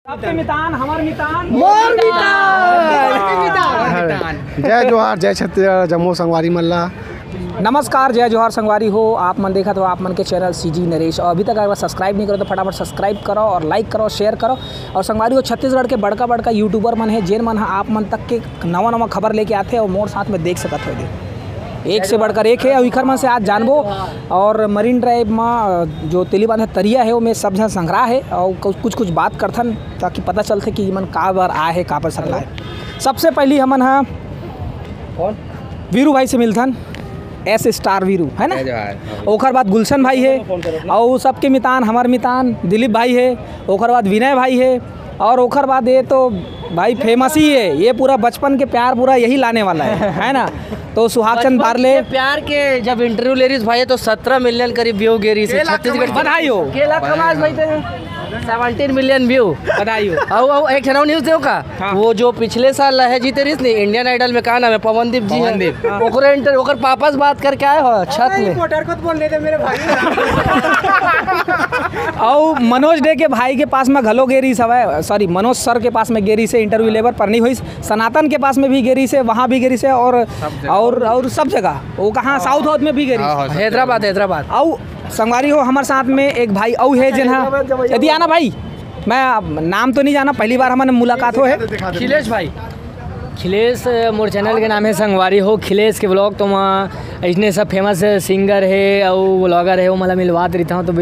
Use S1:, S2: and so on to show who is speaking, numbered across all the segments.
S1: आपके मितान हमार मितान
S2: मोर मितान। जय जोहार जय छत्तीसगढ़ जम्मू संगवारी मल्ला।
S1: नमस्कार, जय जोहार संगवारी हो। आप मन देखा तो आप मन के चैनल सीजी नरेश, और अभी तक अगर सब्सक्राइब नहीं करो तो फटाफट सब्सक्राइब करो और लाइक करो, शेयर करो। और संगवारी हो, छत्तीसगढ़ के बड़का बड़का यूट्यूबर मन है, जेन मन आप मन तक के नवा खबर लेके आते हैं और मोर साथ में देख सकते हो। एक से बढ़कर एक है और इखर मन से आज जानबो। और मरीन ड्राइव में जो तेलीबांध तरिया है वो में सब जन संग्रह है और कुछ बात करथन ताकि पता चलते कि मन का बार आए है का पर सकला है। सबसे पहली हमन हाँ वीरू भाई से मिलथन, एस स्टार वीरू है ना। ओकर बाद गुलशन भाई है और सबके मितान हमार मितान दिलीप भाई है। ओकर बाद विनय भाई है और ओकर बाद ये तो भाई फेमस ही है, ये पूरा बचपन के प्यार पूरा यही लाने वाला है ना। तो सुहाग चंद बारले
S3: प्यार के जब इंटरव्यू ले रही भाई तो 17 मिलियन करीब व्यू गे रही है छत्तीसगढ़।
S1: बधाई हो,
S3: 17 मिलियन व्यू,
S1: बधाई हो।
S3: और एक ठनाव न्यूज़ देखो का हाँ। वो जो पिछले साल है जीते रही थी इंडियन आइडल में, कहा नाम है पवनदीप जी, ओकर पापा से बात करके आए हो छत में
S2: मोटर को बोल रहे थे मेरे भाई।
S1: और मनोज डे के भाई के पास में घलो गेरी सब है, सॉरी मनोज सर के पास में गेरी से इंटरव्यू लेबर पर नहीं हुई। सनातन के पास में भी गेरी से, वहाँ भी गेरी से और सब जगह वो कहाँ साउथ में भी गेरी,
S3: हैदराबाद।
S1: और संगवारी हो हमारे साथ में एक भाई और है जिन्हा यदि आना भाई, मैं नाम तो नहीं जाना, पहली बार हमारे मुलाकात हो है।
S3: खिलेश भाई, खिलेश मोर चैनल के नाम है संगवारी हो खिलेश के ब्लॉग। तो वहाँ इतने सब फेमस सिंगर है और ब्लॉगर है वो मतलब मिलवात रहता हूँ। तो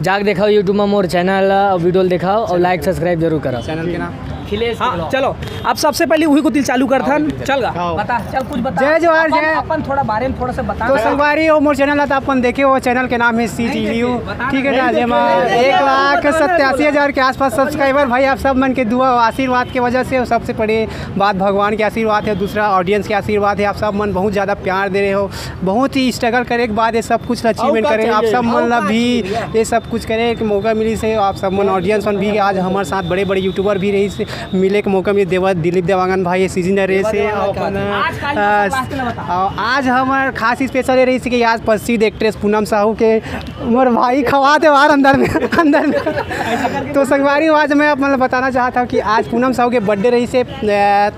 S3: जाके दिखाओ यूट्यूब में मोर चैनल वीडियो दिखाओ और लाइक सब्सक्राइब जरूर करो।
S1: चैनल के नाम खिलेश। हाँ चलो, अब सबसे पहले वही को तिल चालू करथन। चल गा बता, चल कुछ बता।
S2: जय जोहार जय।
S1: अपन थोड़ा बारे में थोड़ा सा बता।
S2: तो संगवारी हो मोर चैनल तो अपन देखे हो, चैनल के नाम है सीजी व्यू, ठीक है ना। जेमा 1,87,000 के आसपास सब्सक्राइबर। भाई आप सब मन के दुआ और आशीर्वाद की वजह से, सबसे बड़ी बात भगवान के आशीर्वाद है, दूसरा ऑडियंस के आशीर्वाद है। आप सब मन बहुत ज़्यादा प्यार दे रहे हो, बहुत ही स्ट्रगल करे के बाद ये सब कुछ अचीवमेंट करे। आप सब मन भी ये सब कुछ करे कि मौका मिली से आप सब मन ऑडियंस मन भी आज हमारे साथ बड़े बड़े यूट्यूबर भी रही से मिले के मौका मिले। दिलीप देवांगन भाई सीजी नरेश से आज हमारे खास स्पेशल रही थी कि आज प्रसिद्ध एक्ट्रेस पूनम साहू के मोर भाई खवाते बाहर अंदर में तो संगवारी आज मैं मतलब बताना चाहता हूँ कि आज पूनम साहू के बर्थडे रही से,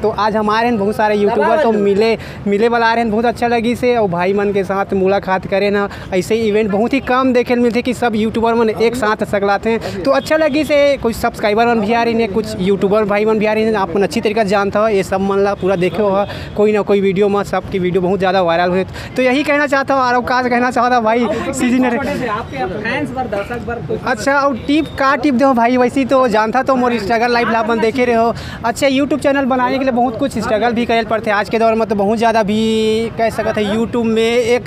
S2: तो आज हमारे बहुत सारे यूट्यूबर तो मिले वाला रहे, बहुत अच्छा लगी से। और भाई मन के साथ मुलाकात करें ना, ऐसे इवेंट बहुत ही कम देखे मिलते कि सब यूट्यूबर मन एक साथ सकलाते हैं, तो अच्छा लगी से। कुछ सब्सक्राइबर मन भी आ रही है, कुछ यूट्यूबर भाई मन भी आ रही है, आप अच्छी तरीके से जानता हो, ये सब मन ला पूरा देखे हो कोई ना कोई वीडियो में, सबकी वीडियो बहुत ज़्यादा वायरल हुए। तो यही कहना चाहता हूँ, और काज कहना चाहता भाई सीजी ने। अच्छा और टिप दो भाई, वैसी तो जानता तो मोर स्ट्रगल लाइफ अपन देखे रहे हो। अच्छा यूट्यूब चैनल बनाने के लिए बहुत कुछ स्ट्रगल भी करे पड़ते हैं आज के दौर में, तो बहुत ज़्यादा भी कह सकते हैं। यूट्यूब में एक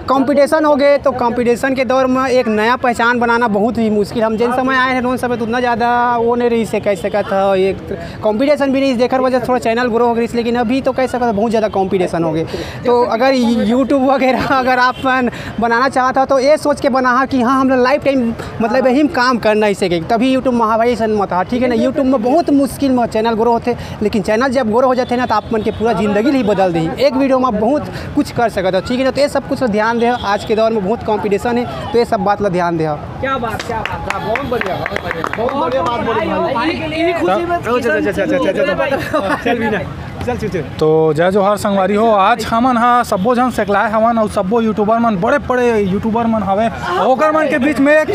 S2: कंपटीशन हो गए, तो कंपटीशन के दौर में एक नया पहचान बनाना बहुत ही मुश्किल। हम जिन समय आए हैं उन समय तो उतना ज़्यादा वो नहीं रही से कह सकता है, एक कंपटीशन भी नहीं देखकर वजह से थोड़ा चैनल ग्रो हो गई, लेकिन अभी तो कह सकते बहुत ज़्यादा कंपटीशन हो गए। तो अगर यूट्यूब वगैरह अगर आप बनाना चाहता तो ये सोच के बना कि हाँ हम लोग लाइफ टाइम मतलब यही काम करना ही सके, तभी यूट्यूब महाभाई सन मत, ठीक है ना। यूट्यूब में बहुत मुश्किल में चैनल ग्रो होते, लेकिन चैनल जब ग्रो हो जाते हैं ना तो आप मन के पूरा ज़िंदगी ही बदल दी, एक वीडियो में बहुत कुछ कर सकते हो, ठीक है ना। तो ये सब कुछ ध्यान दे, आज के दौर में बहुत कंपटीशन है, तो ये सब बात ला ध्यान दे।
S1: क्या बात बहुत बढ़िया बात बोली।
S4: तो जय जोहार संगवारी हो। आज हमन हाँ सब्बो जन सकलाए हवन और सब्बो यूट्यूबर मन बड़े यूट्यूबर मन हवे, ओकर मन के बीच में एक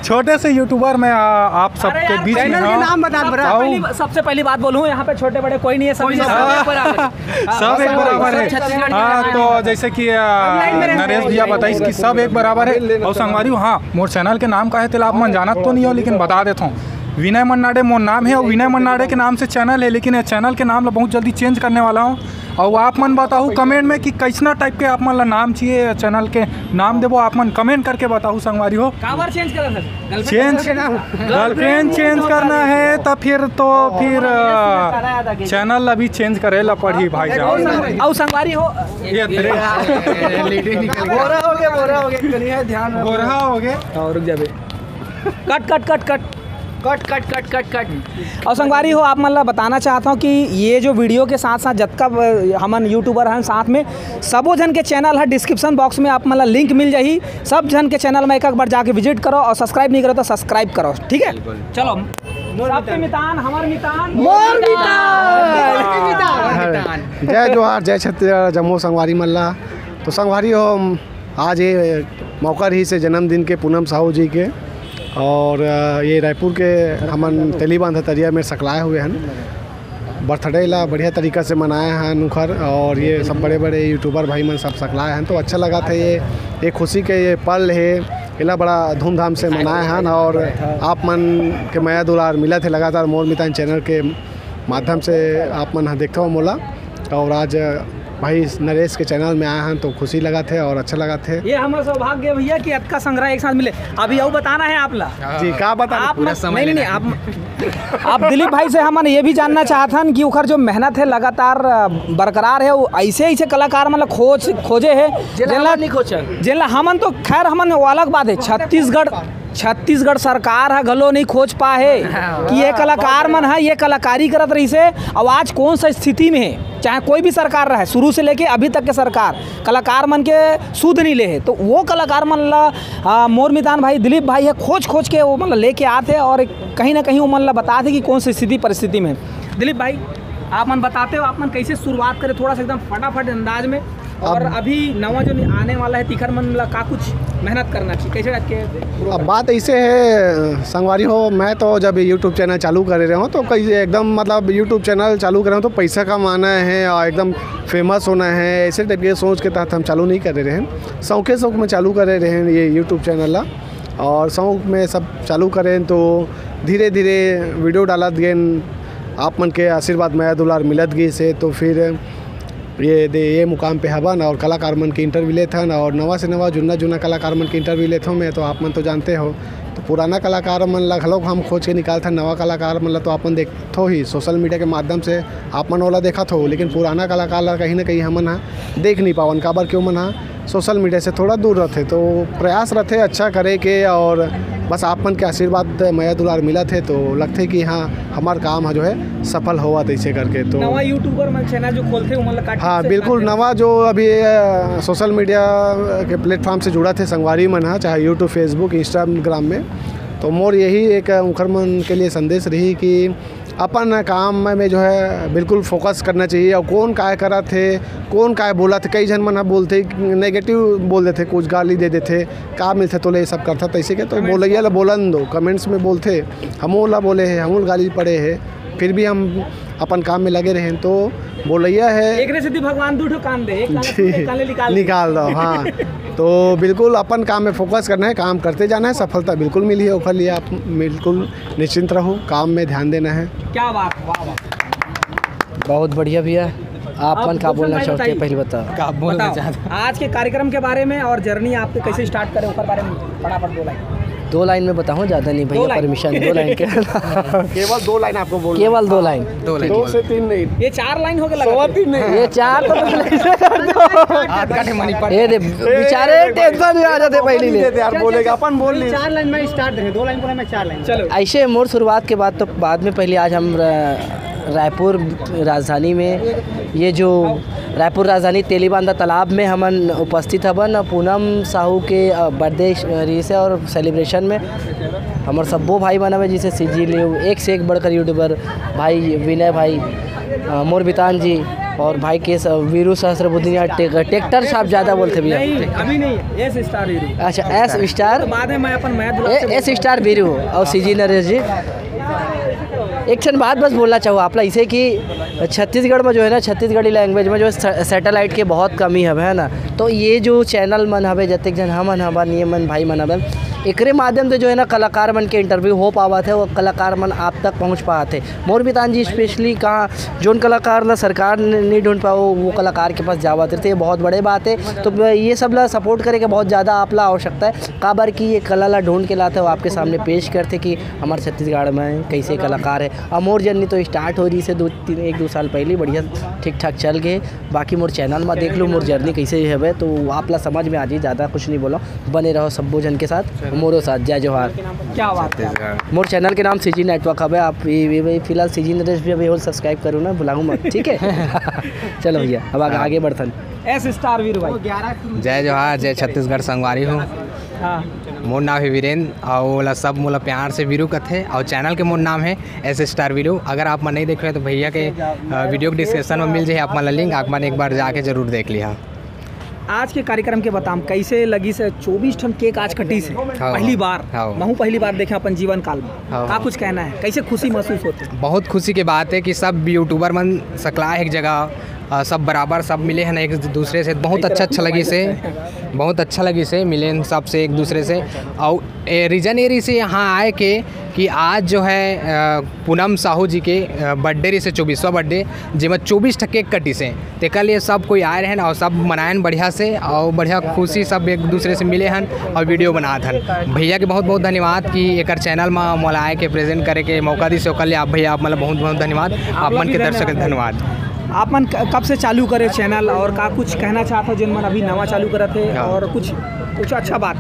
S4: छोटे से यूट्यूबर में आप सबके बीच में
S1: नाम बता। सबसे पहली बात बोलूँ, यहाँ पे छोटे बड़े कोई नहीं है, सब एक बराबर है।
S4: हाँ तो जैसे कि नरेश भैया बताइए कि सब एक बराबर है। और संगवारी हाँ मोर चैनल के नाम का है तो आप मन जानत तो नहीं हो, लेकिन बता देता हूँ। विनय मन्नाडे मोर नाम है और विनय मन्नाडे के नाम से चैनल है, लेकिन ये चैनल के नाम ला बहुत जल्दी चेंज करने वाला हूँ। और आप मन बताओ कमेंट में कि कैसना टाइप के आप मन ला नाम चाहिए, चैनल के नाम देवो, आप मन कमेंट करके बताओ संगवारी हो। गर्लफ्रेंड चेंज करना है तो फिर चैनल अभी चेंज करे ला पड़ी भाई जान।
S1: और संगवारी हो
S4: गोरा हो गए
S1: और रुक जाबे, cut
S3: cut cut cut cut cut.
S1: और संगवारी हो, आप मतलब बताना चाहता हूँ कि ये जो वीडियो के साथ साथ जतका हमन यूट्यूबर हैं साथ में सबो जन के चैनल है डिस्क्रिप्शन बॉक्स में आप मतलब लिंक मिल जाही। सब जन के चैनल में एक बार जाके विजिट करो और सब्सक्राइब नहीं करो तो सब्सक्राइब करो, ठीक है। चलो सबके मितान हमार मितान मोर मितान।
S5: जय जोहार, जय छत्तीसगढ़, जम्मू संगवारी मल्ला। तो संगवारी हो, आज ये मौका रही से जन्मदिन के पूनम साहू जी के, और ये रायपुर के हमन तेलीबांध तरिया में सकलाए हुए हैं। बर्थडे ला बढ़िया तरीका से मनाए हैं नुखर, और ये सब बड़े बड़े यूट्यूबर भाई मन सब सकलाए हैं। तो अच्छा लगा था, ये खुशी के ये पल है, इला बड़ा धूमधाम से मनाए हैं। और आप मन के माया दुलार मिला थे लगातार मोर मितान चैनल के माध्यम से आप मन देखते हो मोला। और आज भाई नरेश के चैनल में आए हैं तो खुशी लगा थे और अच्छा लगा थे।
S1: ये हमारा सौभाग्य भैया कि अतका संग्रह एक साथ मिले। अभी और बताना है आप ला
S5: जी, का बता
S1: आप नहीं आप दिलीप भाई से हम ये भी जानना चाहतन कि उखर जो मेहनत है लगातार बरकरार है, वो ऐसे कलाकार मतलब खोजे है जिनला हमन तो खैर हमन वो अलग बात है। छत्तीसगढ़ सरकार है घलो नहीं खोज पाए कि ये कलाकार मन है ये कलाकारी करत रही से। अब आज कौन सा स्थिति में है, चाहे कोई भी सरकार रहे शुरू से लेके अभी तक के सरकार कलाकार मन के सूद नहीं ले है, तो वो कलाकार मन ला मोर मितान भाई दिलीप भाई है खोज के वो मतलब लेके आते और कहीं ना कहीं वो मन ला बताते कि कौन सी स्थिति परिस्थिति में। दिलीप भाई आप मन बताते हो आप मन कैसे शुरुआत करें थोड़ा सा एकदम फटाफट अंदाज में, और अभी नवा जो आने वाला है तिखर मन ला का कुछ मेहनत करना चाहिए कैसे रखे।
S5: अब बात ऐसे है संगवारी हो, मैं तो जब यूट्यूब चैनल चालू कर रहे हूँ तो कई एकदम मतलब यूट्यूब चैनल चालू कर रहे हूँ तो पैसा कमाना है और एकदम फेमस होना है, ऐसे टाइप के सोच के तहत हम चालू नहीं कर रहे हैं। शौक में चालू कर रहे हैं ये यूट्यूब चैनल ला, और शौक में सब चालू करें तो धीरे धीरे वीडियो डालत गए, आप मन के आशीर्वाद माया दुलार मिलत गई से, तो फिर ये मुकाम पे हवन और कलाकार मन के इंटरव्यू लेते हैं और नवा से नवा जुन्ना कलाकार मन के इंटरव्यू लेते हूँ मैं। तो आप मन तो जानते हो, तो पुराना कलाकार मन ला घलोक हम खोज के निकालते हैं, नवा कलाकार मन ला तो अपन देखते हो ही सोशल मीडिया के माध्यम से आप मन वाला देखा हो, लेकिन पुराना कलाकार ला कहीं ना कहीं हमन हा देख नहीं पावन, काबर क्यों मन हा सोशल मीडिया से थोड़ा दूर रहते। तो प्रयास रहते अच्छा करे के, और बस आप मन के आशीर्वाद माया दुलार मिला थे तो लगते कि हाँ हमार काम है जो है सफल हुआ ऐसे करके। तो
S1: नवा यूट्यूबर मन चैनल जो खोलते हैं
S5: हाँ बिल्कुल नवा जो अभी सोशल मीडिया के प्लेटफॉर्म से जुड़ा थे संगवारी मन है, चाहे यूट्यूब फेसबुक इंस्टाग्राम में, तो मोर यही एक उखर मन के लिए संदेश रही कि अपन काम में जो है बिल्कुल फोकस करना चाहिए। और कौन काय करा थे कौन काय बोला थे, कई जन मन बोलते नेगेटिव बोल देते, कुछ गाली दे देते, का मिलते तो ले सब करता तैसे के, तो बोलिए ला बोलन दो कमेंट्स में बोलते हमो ला बोले हैं हमो गाली पड़े हैं, फिर भी हम अपन काम में लगे रहें। तो बोलैया है
S1: एक रे सिद्धि भगवान दूठो कान दे एक काले
S5: निकाल दो। हाँ तो बिल्कुल अपन काम में फोकस करना है, काम करते जाना है, सफलता बिल्कुल मिली है ऊपर लिए आप बिल्कुल निश्चिंत रहो, काम में ध्यान देना है।
S1: क्या बात, वाह वाह
S3: बहुत बढ़िया भैया। आप मन का बोलना चाहते हैं पहले बताओ।
S1: बोलना चाहते आज के कार्यक्रम के बारे में और जर्नी आपके कैसे स्टार्ट करें ऊपर बारे में फटाफट बोला।
S3: 2 लाइन में बताऊं, ज़्यादा नहीं भैया, परमिशन 2 लाइन के
S5: केवल 2 लाइन आपको बोलना,
S3: केवल 2 लाइन,
S5: 2 से 3 नहीं,
S1: ये 4 लाइन हो गया लगा 3 नहीं,
S3: ये 4 तो ये दे बेचारे टेंशन में आ जाते पहले ले
S5: यार बोलेगा अपन बोल ली
S2: 4 लाइन में स्टार्ट रहे, 2 लाइन बोला मैं 4 लाइन।
S1: चलो
S3: ऐसे मोर शुरुआत के बाद तो बाद में पहले आज हम रायपुर राजधानी में ये जो रायपुर राजधानी तेलीबांधा तालाब में हमन उपस्थित हवन पूनम साहू के बर्थडे से और सेलिब्रेशन में हमारे सब्बो भाई बना हुए जैसे सीजी ले एक से एक बढ़कर यूट्यूबर भाई विनय भाई मोर बितान जी और भाई के वीरू सहस्त्रबुद्धिया ट्रैक्टर साहब ज़्यादा बोलते भैया
S1: अभी नहीं एस स्टार वीरू।
S3: अच्छा एस स्टार
S1: बाद में मैं अपन
S3: एस स्टार वीरू और सीजी नरेश जी। एक क्षण बाद बस बोलना चाहूँ आप इसे कि छत्तीसगढ़ में जो है ना छत्तीसगढ़ी लैंग्वेज में जो सैटेलाइट के बहुत कमी है ना, तो ये जो चैनल मन हवे जतक जन हमन हवन ये मन भाई मन हवन एकरे माध्यम से जो है ना कलाकार मन के इंटरव्यू हो पावा थे, वो कलाकार मन आप तक पहुंच पाते। मोर बितान जी स्पेशली कहाँ जोन कलाकार ला सरकार नहीं ढूंढ पाओ वो कलाकार के पास जावाते थे, ये बहुत बड़े बात है। तो ये सब ला सपोर्ट करे के बहुत ज़्यादा आप ला आवश्यकता है, काबर की ये कला ला ढूंढ के लाते हो आपके सामने पेश करते कि हमारे छत्तीसगढ़ में कैसे कलाकार है। और मोर जर्नी तो स्टार्ट हो रही से 1-2 साल पहले बढ़िया ठीक ठाक चल गए, बाकी मोर चैनल में देख लो मोर जर्नी कैसे है तो आप ला समझ में आ जाए, ज़्यादा कुछ नहीं बोलो, बने रहो सब्बो जन के साथ।
S6: मोरो साथ जय जोहार।
S1: क्या बात है।
S6: मोर चैनल के नाम सीजी नेटवर्क है। आप फिलहाल सीजी नरेश भी अभी और सब्सक्राइब करो ना, भुलाऊँ मत, ठीक है। चलो भैया अब आगे बढ़तन।
S1: एस स्टार वीरू भाई।
S7: जय जोहार, जय छत्तीसगढ़ संगवारी हूँ।
S1: हाँ
S7: मोर नाम है वीरेंद्र और ओला सब मोला प्यार से वीरू कथे और चैनल के मोर नाम है एस स्टार वीरू। अगर आप मन नहीं देख रहे तो भैया के वीडियो के डिस्क्रिप्शन में मिल जाए आप मन लिंक, आप मन एक बार जाके जरूर देख लिया।
S1: आज के कार्यक्रम के बताम कैसे लगी से 24 टन केक आज कटी से पहली बार महू पहली बार देखे अपन जीवन काल में। का कुछ कहना है, कैसे खुशी महसूस होती है?
S7: बहुत खुशी की बात है कि सब यूट्यूबर मन सकला एक जगह सब बराबर सब मिले हैं एक दूसरे से। बहुत अच्छा लगी से, बहुत अच्छा लगी से मिले सब से एक दूसरे से। और रीज़न ये रही से यहाँ आए के कि आज जो है पूनम साहू जी के बर्थडे रही से 24वां बर्थडे, जिसमें 24 केक कटी से तेकर लिए सब कोई आए रहे और सब मनाएन बढ़िया से और बढ़िया खुशी सब एक दूसरे से मिले हन और वीडियो बनात हन। भैया के बहुत बहुत धन्यवाद कि एक चैनल में मोला आए के प्रेजेंट करे के मौका दी से ओकर लिए आप भैया आप मतलब बहुत बहुत धन्यवाद। आप मन के दर्शक धन्यवाद।
S1: आप मन कब से चालू करे चैनल और का कुछ कहना चाहते हो जिन मन अभी नवा चालू करे थे और कुछ अच्छा बात?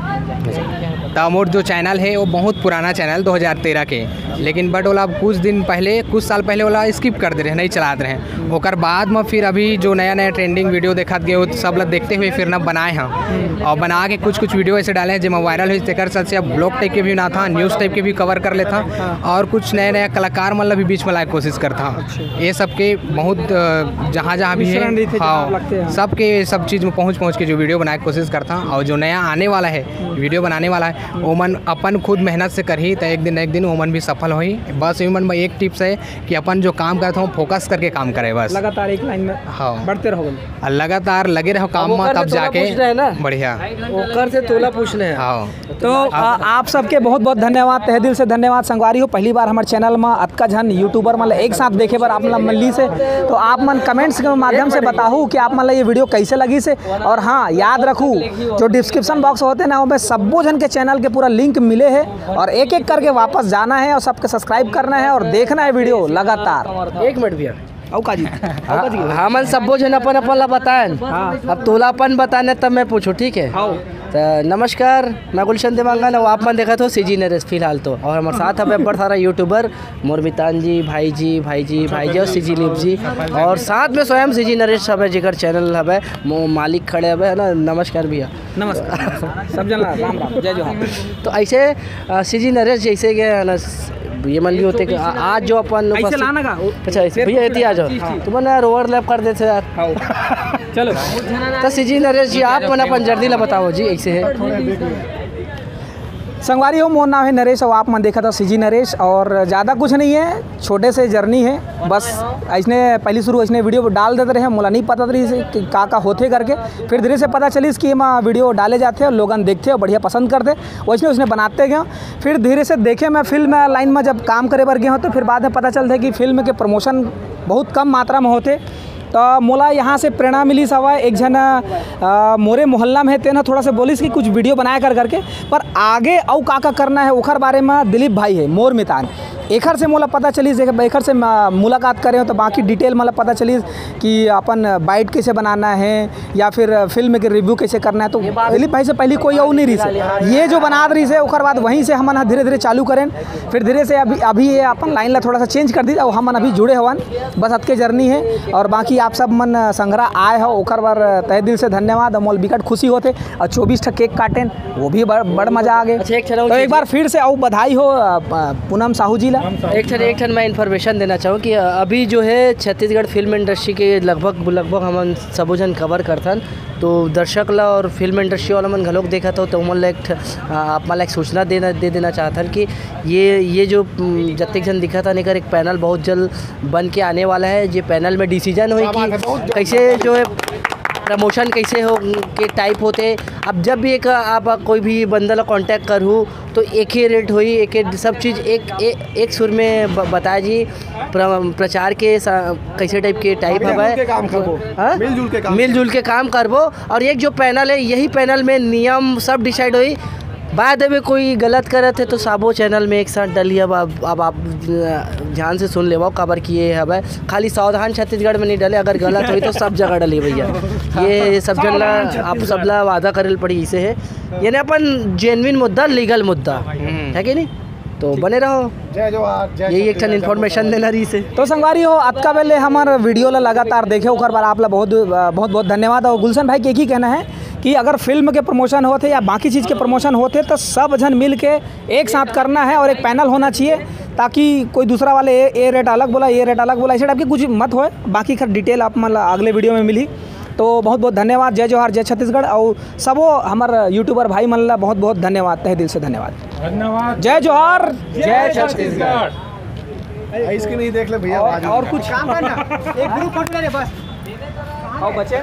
S7: तो मोर जो चैनल है वो बहुत पुराना चैनल 2013 के, लेकिन बट ओला कुछ साल पहले ओला स्किप कर दे रहे, नहीं चलाते रहे। ओकर बाद में फिर अभी जो नया ट्रेंडिंग वीडियो देखा गए वो सब लोग देखते हुए फिर न बनाए हैं और बना के कुछ वीडियो ऐसे डाले हैं जिसमें वायरल हुई तेकर साथ से अब ब्लॉग टाइप के भी ना था, न्यूज़ टाइप के भी कवर कर लेता और कुछ नया कलाकार मतलब भी बीच में लाए कोशिश करता। ये सबके बहुत जहाँ भी है हाँ सबके सब चीज़ में पहुँच के जो वीडियो बनाए कोशिश करता और जो नया आने वाला है वीडियो बनाने वाला है ओमन अपन खुद मेहनत से करही तो एक दिन ओमन भी सफल होई। बस ओमन में एक टिप्स है कि अपन जो काम करते हो फोकस करके काम करे, बस लगातार एक लाइन में हाँ बढ़ते रहो, लगातार लगे रहो काम में, तब जाके बढ़िया
S6: ओकर से तोला पूछने हैं।
S7: हाँ
S1: तो आप सबके बहुत बहुत धन्यवाद, तहे दिल से धन्यवाद। संगवारी हो पहली बार हमारे चैनल में अतका जन यूट्यूबर मतलब एक साथ देखे बार आप मतलब मल्ली से, तो आप मन कमेंट्स के माध्यम से बताओ कि आप मतलब ये वीडियो कैसे लगी से। और हाँ याद रखूँ जो डिस्क्रिप्शन बॉक्स होते हैं ना उसमें सबो जन के चैनल के पूरा लिंक मिले है और एक एक करके वापस जाना है और सबके सब्सक्राइब करना है और देखना है वीडियो लगातार।
S6: 1 मिनट भैया
S1: औकाजी
S6: हमन सबो जन अपन ला बताएं। अब तोलापन बताने तब मैं पूछूं, ठीक है? तो नमस्कार, मैं गुलशन देवांगन और आप मन देखा तो सीजी नरेश फिलहाल तो, और हमारे साथ है बड़ा सारा यूट्यूबर मोरमितान जी भाई जी और सीजी लिप जी और साथ में स्वयं सीजी नरेश है जिकर चैनल है मालिक खड़े है ना। नमस्कार भैया।
S1: नमस्कार सब जन राम राम जय जोहार।
S6: तो ऐसे सीजी नरेश जैसे कि ये मन भी होते कि आज जो अपन अच्छा भैया इतनी आ जाओ तो मैंने ओवरलैप कर देते यार।
S1: चलो
S6: तो सीजी नरेश जी आप मन अपन जर्दी ला बताओ जी ऐसे है।
S1: संगवारी हो मोर नाम है नरेश और आप मन देखा था सीजी नरेश और ज़्यादा कुछ नहीं है, छोटे से जर्नी है। बस ऐसने पहली शुरू ऐसने वीडियो डाल देते रहे, मोला नहीं पता रही से कि का होते करके, फिर धीरे से पता चली कि हम वीडियो डाले जाते और लोगन देखते और बढ़िया पसंद करते, वैसने उसने बनाते गए। फिर धीरे से देखे मैं फिल्म लाइन में जब काम करे बर गया हूँ तो फिर बाद में पता चलता है कि फिल्म के प्रमोशन बहुत कम मात्रा में होते। तो मोला यहाँ से प्रेरणा मिली सवा एक जन मोरे मोहल्ला में है तेना थोड़ा सा बोलिस कि कुछ वीडियो बनाया करके, पर आगे और का करना है ओखर बारे में दिलीप भाई है मोर मितान एखर से मोला पता चली एखर से मुलाकात करें तो बाकी डिटेल मतलब पता चली कि अपन बाइट कैसे बनाना है या फिर फिल्म के रिव्यू कैसे करना है। तो दिलीप भाई से पहले कोई और नहीं रही से, ये जो बना रही से ओकर बाद वहीं से हम धीरे धीरे चालू करें। फिर धीरे से अभी ये अपन लाइन ला थोड़ा सा चेंज कर दी और हम अभी जुड़े हवन, बस अतके जर्नी है। और बाकी आप सब मन संग्रह आए हो ओकर बार तहे दिल से धन्यवाद। मोल बिकट खुशी होते और 24 केक काटें वो भी बड़ मजा आ गए। तो एक बार फिर से और बधाई हो पूनम साहू जी ला।
S6: एक ठन मैं इन्फॉर्मेशन देना चाहूँ कि अभी जो है छत्तीसगढ़ फिल्म इंडस्ट्री के लगभग हम सबो जन कवर करथन, तो दर्शक ला और फिल्म इंडस्ट्री वाला मन घलोक देखा था तो मन आप मला एक सूचना दे देना चाहथन कि ये जो जत्ते जन दिखा था नेकर एक पैनल बहुत जल्द बन के आने वाला है। जो पैनल में डिसीजन हुई कि कैसे जो है प्रमोशन कैसे हो के टाइप होते। अब जब भी एक आप कोई भी बंदा ला कांटेक्ट करूँ तो एक ही रेट हुई, एक सब चीज़ एक सुर में बताया जी। प्रचार के कैसे टाइप के टाइप है मिलजुल के काम करबो। और एक जो पैनल है यही पैनल में नियम सब डिसाइड हुई बाद में कोई गलत करे थे तो साबो चैनल में एक साथ डलिए। अब आप ध्यान से सुन ले काबर कि ये है खाली सावधान छत्तीसगढ़ में नहीं डले, अगर गलत हुई तो सब जगह डले भैया। ये सब जन आप सबला वादा करे पड़ी इसे है, यानी अपन जेन्युइन मुद्दा, लीगल मुद्दा है कि नहीं, तो बने रहो।
S5: जय जोहार।
S6: यही एक ठन इन्फॉर्मेशन देना रही से।
S1: तो संगवारी हो अतका बेले हमार वीडियो ला लगातार देखे ओकर बार आप ला बहुत बहुत धन्यवाद। और गुलशन भाई के एक ही कहना है कि अगर फिल्म के प्रमोशन होते या बाकी चीज़ के प्रमोशन होते तो सब जन मिल के एक साथ करना है और एक पैनल होना चाहिए, ताकि कोई दूसरा वाले ये रेट अलग बोला, ये रेट अलग बोला, ऐसे टाइप की कुछ मत होए। बाकी खैर डिटेल आप मतलब अगले वीडियो में मिली। तो बहुत बहुत धन्यवाद। जय जोहार, जय छत्तीसगढ़। और सबो हमार यूट्यूबर भाई मन ला बहुत बहुत धन्यवाद, तहे दिल से धन्यवाद।
S4: धन्यवाद।
S1: जय जोहार, जय छत्तीसगढ़।
S5: इसकी नहीं देख ले भैया,
S1: और कुछ
S2: काम करना, एक ग्रुप फोटो ले ले बस।
S1: आओ बच्चे।